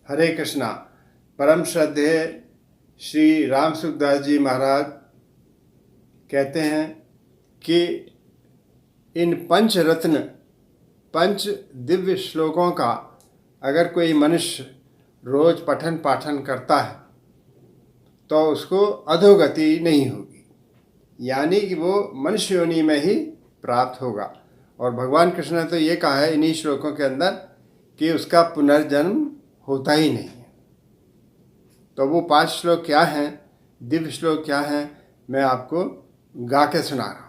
हरे कृष्णा। परम श्रद्धेय श्री राम सुखदास जी महाराज कहते हैं कि इन पंच रत्न, पंच दिव्य श्लोकों का अगर कोई मनुष्य रोज पठन पाठन करता है तो उसको अधोगति नहीं होगी, यानी कि वो मनुष्य योनि में ही प्राप्त होगा। और भगवान कृष्ण ने तो ये कहा है इन्हीं श्लोकों के अंदर कि उसका पुनर्जन्म होता ही नहीं है। तो वो 5 श्लोक क्या हैं, दिव्य श्लोक क्या हैं, मैं आपको गा के सुना रहा हूँ।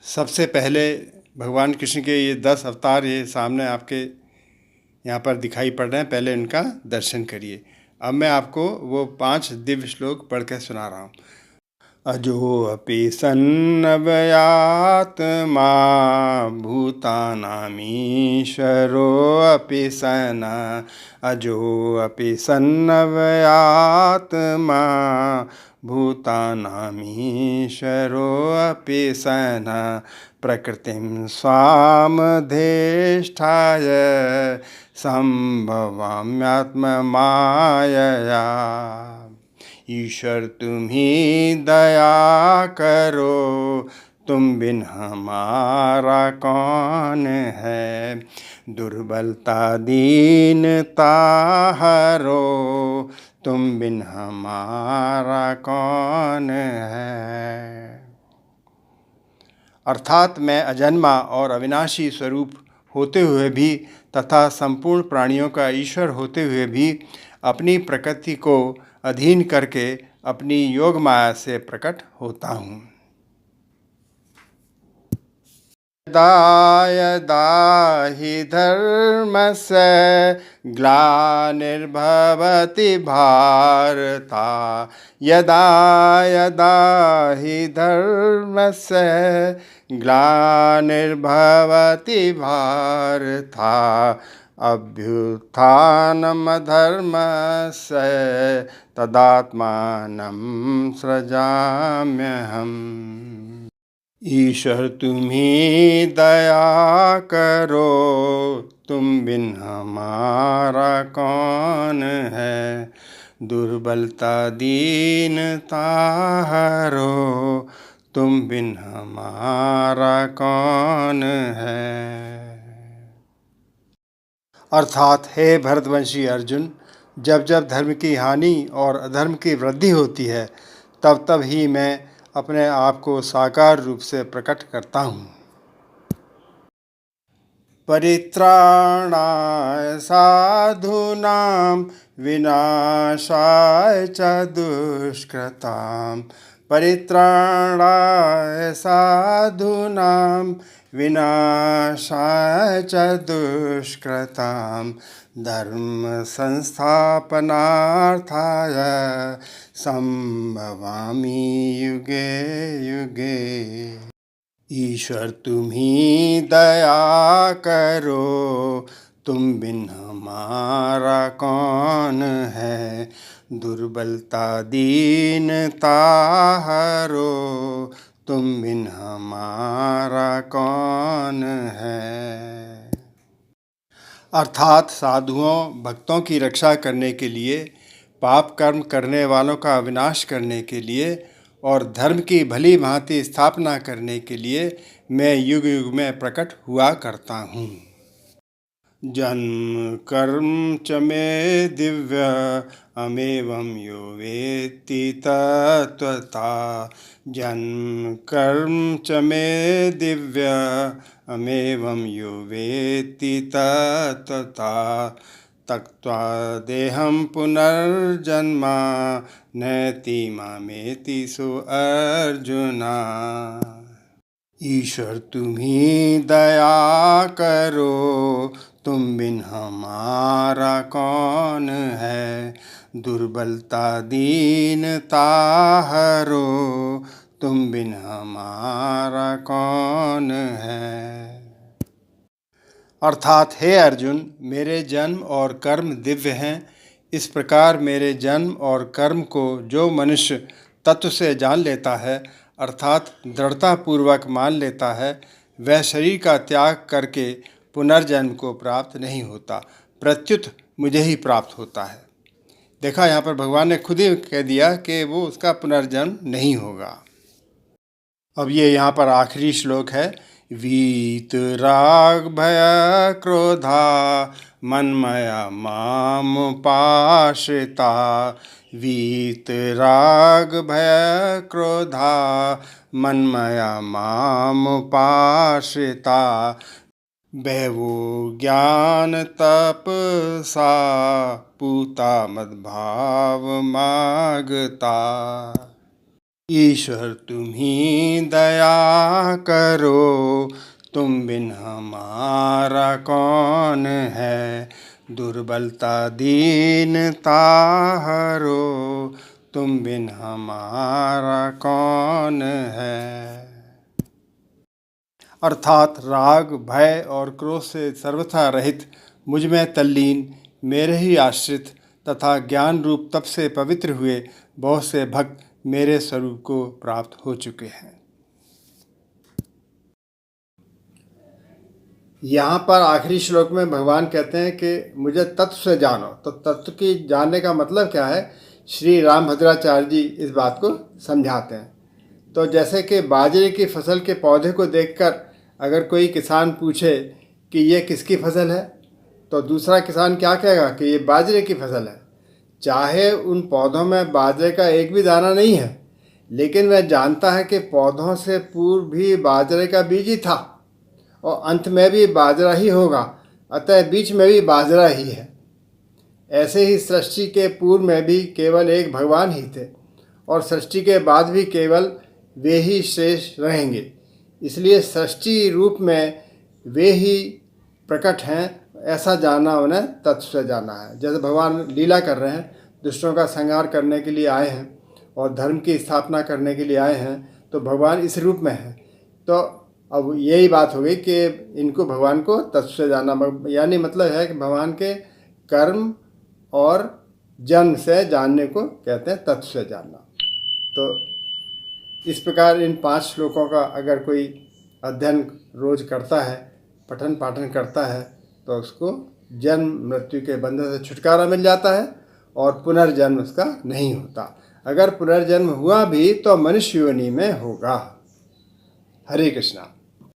सबसे पहले भगवान कृष्ण के ये 10 अवतार ये सामने आपके यहाँ पर दिखाई पड़ रहे हैं, पहले इनका दर्शन करिए। अब मैं आपको वो 5 दिव्य श्लोक पढ़ के सुना रहा हूँ। अजोऽपि सन्नव्यात्मा भूतानामीश्वरोऽपि सन्। अजोऽपि सन्नव्यात्मा भूतानामीश्वरोऽपि सन्। प्रकृतिं स्वामधिष्ठाय सम्भवाम्यात्ममायया। ईश्वर तुम ही दया करो, तुम बिन हमारा कौन है। दुर्बलता दीनता हरो, तुम बिन हमारा कौन है। अर्थात मैं अजन्मा और अविनाशी स्वरूप होते हुए भी तथा संपूर्ण प्राणियों का ईश्वर होते हुए भी अपनी प्रकृति को अधीन करके अपनी योग माया से प्रकट होता हूँ। यदा यदा हि धर्मस्य ग्लानिर्भवति भारत। यदा यदा हि धर्मस्य ग्लानिर्भवति भारत। अभ्युत्थानमधर्मस्य तदात्मानं सृजाम्यहम्। ईश्वर तुम ही दया करो, तुम बिन हमारा कौन है। दुर्बलता दीनता हरो, तुम बिन हमारा कौन है। अर्थात हे भरतवंशी अर्जुन, जब जब धर्म की हानि और अधर्म की वृद्धि होती है तब तब ही मैं अपने आप को साकार रूप से प्रकट करता हूँ। परित्राणाय साधूनां विनाशाय च दुष्कृतां। परित्राणाय साधूनां विनाशाय च दुष्कृतां। धर्म संस्थापनार्थाय संभवामि युगे युगे। ईश्वर तुम ही दया करो, तुम बिन हमारा कौन है। दुर्बलता दीनता हरो, तुम बिन हमारा कौन है। अर्थात साधुओं भक्तों की रक्षा करने के लिए, पाप कर्म करने वालों का विनाश करने के लिए और धर्म की भली भांति स्थापना करने के लिए मैं युग युग में प्रकट हुआ करता हूँ। जन्म कर्म च मे दिव्य अमेवं यो वेत्ति तत्त्वता। जन्म कर्म च मे दिव्य अमेवं यो वेत्ति तत्त्वता। त्यक्त्वा देहं पुनर्जन्म नैति मामेति सो अर्जुना। ईश्वर तुम ही दया करो, तुम बिन हमारा कौन है। दुर्बलता दीनता हरो, तुम बिन हमारा कौन है। अर्थात हे अर्जुन, मेरे जन्म और कर्म दिव्य हैं, इस प्रकार मेरे जन्म और कर्म को जो मनुष्य तत्व से जान लेता है अर्थात दृढ़तापूर्वक मान लेता है, वह शरीर का त्याग करके पुनर्जन्म को प्राप्त नहीं होता, प्रत्युत मुझे ही प्राप्त होता है। देखा, यहाँ पर भगवान ने खुद ही कह दिया कि वो उसका पुनर्जन्म नहीं होगा। अब ये यहाँ पर आखिरी श्लोक है। वीत राग भय क्रोधा मनमया माम पाश्रिता। वीत राग भय क्रोधा मनमया माम पाश्रिता। बहवो ज्ञान तपसा पूता मद्भाव मागता। ईश्वर तुम ही दया करो, तुम बिन हमारा कौन है। दुर्बलता दीनता हरो, तुम बिन हमारा कौन है। अर्थात राग भय और क्रोध से सर्वथा रहित, मुझ में तल्लीन, मेरे ही आश्रित तथा ज्ञान रूप तप से पवित्र हुए बहुत से भक्त मेरे स्वरूप को प्राप्त हो चुके हैं। यहाँ पर आखिरी श्लोक में भगवान कहते हैं कि मुझे तत्व से जानो। तो तत्व की जानने का मतलब क्या है, श्री रामभद्राचार्य जी इस बात को समझाते हैं। तो जैसे कि बाजरे की फसल के पौधे को देखकर अगर कोई किसान पूछे कि ये किसकी फसल है, तो दूसरा किसान क्या कहेगा कि ये बाजरे की फसल है। चाहे उन पौधों में बाजरे का एक भी दाना नहीं है, लेकिन वह जानता है कि पौधों से पूर्व भी बाजरे का बीज ही था और अंत में भी बाजरा ही होगा, अतः बीच में भी बाजरा ही है। ऐसे ही सृष्टि के पूर्व में भी केवल एक भगवान ही थे और सृष्टि के बाद भी केवल वे ही शेष रहेंगे। इसलिए सृष्टि रूप में वे ही प्रकट हैं, ऐसा जानना उन्हें तत्व से जाना है। जैसे भगवान लीला कर रहे हैं, दुष्टों का संहार करने के लिए आए हैं और धर्म की स्थापना करने के लिए आए हैं, तो भगवान इस रूप में है। तो अब यही बात हो गई कि इनको भगवान को तत्व से जाना, यानी मतलब है कि भगवान के कर्म और जन्म से जानने को कहते हैं तत्व से जानना। तो इस प्रकार इन 5 श्लोकों का अगर कोई अध्ययन रोज करता है, पठन पाठन करता है, तो उसको जन्म मृत्यु के बंधन से छुटकारा मिल जाता है और पुनर्जन्म उसका नहीं होता। अगर पुनर्जन्म हुआ भी तो मनुष्य योनि में होगा। हरे कृष्णा।